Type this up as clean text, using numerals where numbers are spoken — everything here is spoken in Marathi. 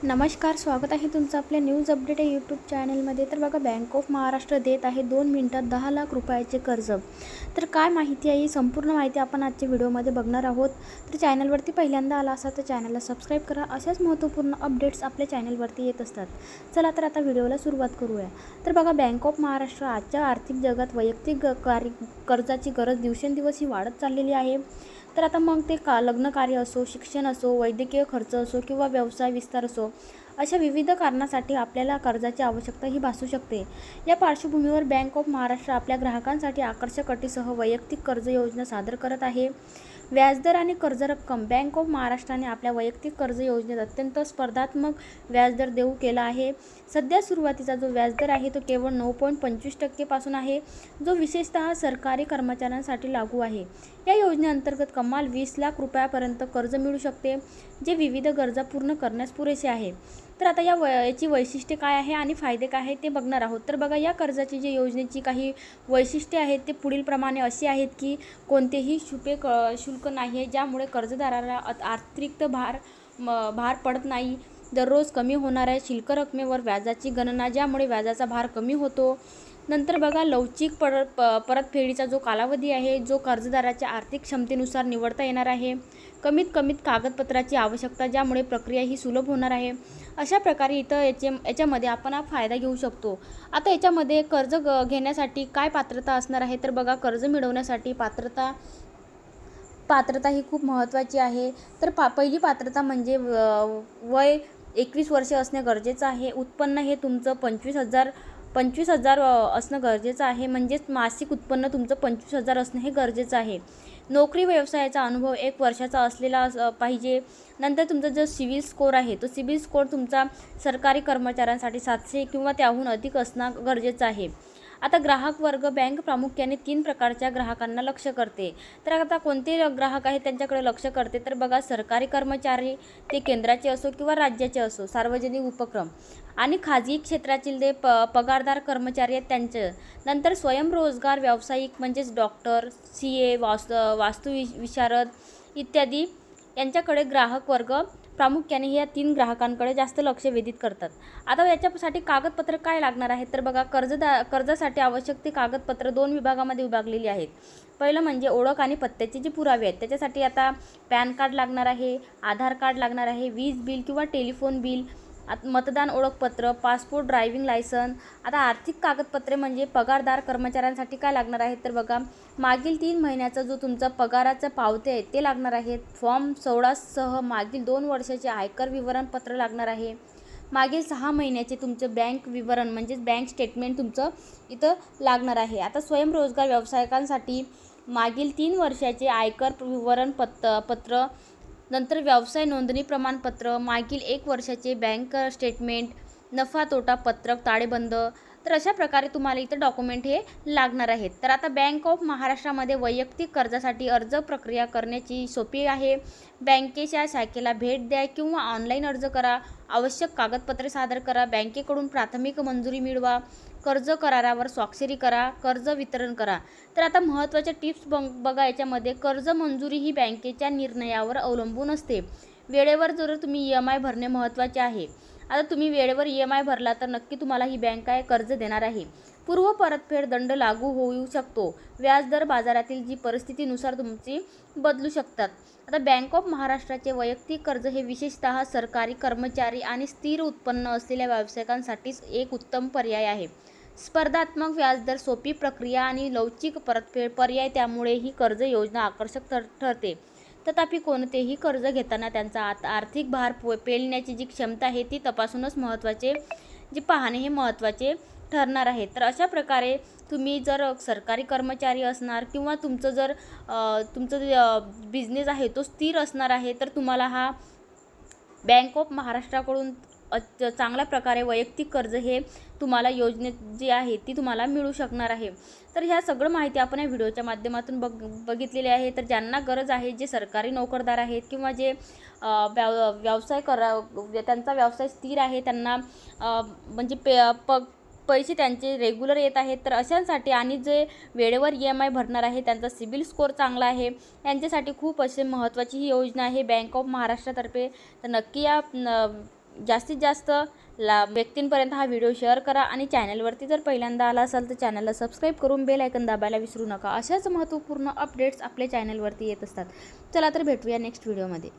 नमस्कार, स्वागत आहे तुमचं आपल्या न्यूज अपडेट या यूट्यूब चॅनलमध्ये। तर बघा, बँक ऑफ महाराष्ट्र देत आहे 2 मिनिटात 10 लाख रुपयाचे कर्ज। तर काय माहिती आहे, ही संपूर्ण माहिती आपण आजच्या व्हिडिओमध्ये बघणार आहोत। तर चॅनलवरती पहिल्यांदा आला असाल तर चॅनलला सबस्क्राईब करा। अशाच महत्त्वपूर्ण अपडेट्स आपल्या चॅनलवरती येत असतात। चला तर आता व्हिडिओला सुरुवात करूया। तर बघा, बँक ऑफ महाराष्ट्र आजच्या आर्थिक जगात वैयक्तिक कर्जाची गरज दिवसेंदिवस ही वाढत चाललेली आहे। तर आता मग ते लग्न कार्य असो, शिक्षण असो, वैद्यकीय खर्च असो किंवा व्यवसाय विस्तार असो, अशा विविध कारणासाठी आपल्याला कर्जाची आवश्यकता ही भासू शकते। या पार्श्वभूमीवर बँक ऑफ महाराष्ट्र आपल्या ग्राहकांसाठी आकर्षक अटीसह वैयक्तिक कर्ज योजना सादर करत आहे। व्याजदर आणि कर्ज रक्कम बँक ऑफ महाराष्ट्राने आपल्या वैयक्तिक कर्ज योजनेत अत्यंत स्पर्धात्मक व्याजदर देऊ केला आहे। सध्या सुरुवातीचा जो व्याजदर आहे तो केवळ 9.25% पासून आहे, जो विशेषतः सरकारी कर्मचाऱ्यांसाठी लागू आहे। या योजनेअंतर्गत कमाल 20 लाख रुपयापर्यंत कर्ज मिळू शकते, जे विविध गरजा पूर्ण करण्यास पुरेसे आहे। तर आता याची वैशिष्ट्ये काय आहे आणि फायदे काय आहेत ते बघणार आहोत। तर बघा, या कर्जाची जी योजनेची काही वैशिष्ट्ये आहेत ते पुढीलप्रमाणे अशी आहेत की कोणतेही शुल्क नाही आहे, ज्यामुळे कर्जदाराला अतिरिक्त भार पडत नाही। दररोज कमी होणाऱ्या शिल्लक रकमेवर व्याजाची गणना, ज्यामुळे व्याजाचा भार कमी होतो। नंतर बघा, लवचिक परतफेडीचा जो कालावधी आहे, जो कर्जदाराच्या आर्थिक क्षमतेनुसार निवडता येणार आहे। कमीत कमीत कागदपत्राची आवश्यकता, ज्यामुळे प्रक्रिया ही सुलभ होणार आहे। अशा प्रकारे इथं याच्यामध्ये आपण हा फायदा घेऊ शकतो। आता याच्यामध्ये कर्ज घेण्यासाठी काय पात्रता असणार आहे, तर बघा, कर्ज मिळवण्यासाठी पात्रता ही खूप महत्त्वाची आहे। तर पहिली पात्रता म्हणजे वय 21 वर्षे असणे गरजेचं आहे। उत्पन्न हे तुमचं 25,000 असणं गरजेचं आहे, म्हणजेच मासिक उत्पन्न तुमचं 25,000 असणं हे गरजेचं आहे। नोकरी व्यवसायाचा अनुभव 1 वर्षाचा असलेला पाहिजे। नंतर तुमचा जो सिबिल स्कोअर आहे, तो सिबिल स्कोअर तुमचा सरकारी कर्मचाऱ्यांसाठी 700 किंवा त्याहून अधिक असणं गरजेचं आहे। आता ग्राहक वर्ग, बँक प्रामुख्याने 3 प्रकारच्या ग्राहकांना लक्ष्य करते। तर आता कोणते ग्राहक आहेत त्यांच्याकडे लक्ष करते, तर बघा, सरकारी कर्मचारी, ते केंद्राचे असो किंवा राज्याचे असो, सार्वजनिक उपक्रम आणि खाजगी क्षेत्रातील जे पगारदार कर्मचारी आहेत त्यांचे। नंतर स्वयंरोजगार व्यावसायिक म्हणजेच डॉक्टर, CA, वास्तुविशारद इत्यादी यांच्याकडे ग्राहक वर्ग प्रामुख्याने या 3 ग्राहकांकडे जास्त लक्ष वेधित करतात। आता याच्यासाठी कागदपत्र काय लागणार आहेत, तर बघा, कर्जासाठी आवश्यक ते कागदपत्र 2 विभागामध्ये विभागलेली आहेत। पहिलं म्हणजे ओळख आणि पत्त्याचे जे पुरावे आहेत, त्याच्यासाठी आता पॅन कार्ड लागणार आहे, आधार कार्ड लागणार आहे, वीज बिल किंवा टेलिफोन बिल, मतदान ओळखपत्र, पासपोर्ट, ड्रायव्हिंग लायसन। आता आर्थिक कागदपत्रे म्हणजे पगारदार कर्मचाऱ्यांसाठी काय लागणार आहेत, तर बघा, मागील 3 महिन्याचा जो तुमचा पगाराचा पावते आहे ते लागणार आहेत। फॉर्म 16 सह मागील 2 वर्षाचे आयकर विवरणपत्र लागणार आहे। मागील 6 महिन्याचे तुमचं बँक विवरण म्हणजेच बँक स्टेटमेंट तुमचं इथं लागणार आहे। आता स्वयंरोजगार व्यावसायिकांसाठी मागील 3 वर्षाचे आयकर विवरणपत्र, नंतर व्यवसाय नोंदणी प्रमाणपत्र, मागील 1 वर्षाचे बँक स्टेटमेंट, नफा तोटा पत्रक, ताळेबंद। तर अशा प्रकारे तुम्हाला इथं डॉक्युमेंट हे लागणार आहेत। तर आता बँक ऑफ महाराष्ट्रामध्ये वैयक्तिक कर्जासाठी अर्ज प्रक्रिया करण्याची सोपी आहे। बँकेच्या शाखेला भेट द्या किंवा ऑनलाईन अर्ज करा, आवश्यक कागदपत्रे सादर करा, बँकेकडून प्राथमिक मंजुरी मिळवा, कर्ज करारावर स्वाक्षरी करा, कर्ज वितरण करा। तर आता महत्त्वाच्या टिप्स बघा, याच्यामध्ये कर्ज मंजुरी ही बँकेच्या निर्णयावर अवलंबून असते। वेळेवर जर तुम्ही EMI भरणे महत्त्वाचे आहे। आता तुम्ही वेळेवर EMI भरला तर नक्की तुम्हाला ही बँक कर्ज देणार आहे। पूर्व परतफेड दंड लागू होऊ शकतो। व्याजदर बाजारातील जी परिस्थितीनुसार तुमची बदलू शकतात। आता बँक ऑफ महाराष्ट्राचे वैयक्तिक कर्ज हे विशेषतः सरकारी कर्मचारी आणि स्थिर उत्पन्न असलेल्या व्यावसायिकांसाठीच एक उत्तम पर्याय आहे। स्पर्धात्मक व्याजदर, सोपी प्रक्रिया आणि लवचिक परतफेड पर्याय, त्यामुळे ही कर्ज योजना आकर्षक ठरते। तथापि कोणतेही कर्ज घेताना त्यांचा आर्थिक भार पेलण्याची जी क्षमता आहे ती तपासूनच पाहणे हे महत्त्वाचे ठरणार आहे। तर अशा प्रकारे तुम्ही जर सरकारी कर्मचारी असणार किंवा तुमचं बिझनेस आहे तो स्थिर असणार आहे, तर तुम्हाला हा बँक ऑफ महाराष्ट्राकडून चांगल्या प्रकारे वैयक्तिक कर्ज हे तुम्हाला योजनेत जी आहे ती तुम्हाला मिळू शकणार आहे। तर ह्या सगळं माहिती आपण या व्हिडिओच्या माध्यमातून बघितलेली आहे। तर ज्यांना गरज आहे, जे सरकारी नोकरदार आहेत किंवा जे त्यांचा व्यवसाय स्थिर आहे, त्यांना म्हणजे पैसे त्यांचे रेग्युलर येत आहेत, तर अशांसाठी आणि जे वेळेवर EMI भरणार आहे, त्यांचा सिबिल स्कोअर चांगला आहे, यांच्यासाठी खूप असे महत्त्वाची ही योजना आहे बँक ऑफ महाराष्ट्रातर्फे। तर नक्की या जास्तीत जास्त व्यक्तींपर्यंत हा व्हिडिओ शेअर करा आणि चॅनलवरती जर पहिल्यांदा आला असाल तर चॅनलला सबस्क्राईब करून बेल आयकन दाबायला विसरू नका. अशाच महत्त्वपूर्ण अपडेट्स आपल्या चॅनलवरती येत असतात. चला तर भेटूया नेक्स्ट व्हिडिओमध्ये.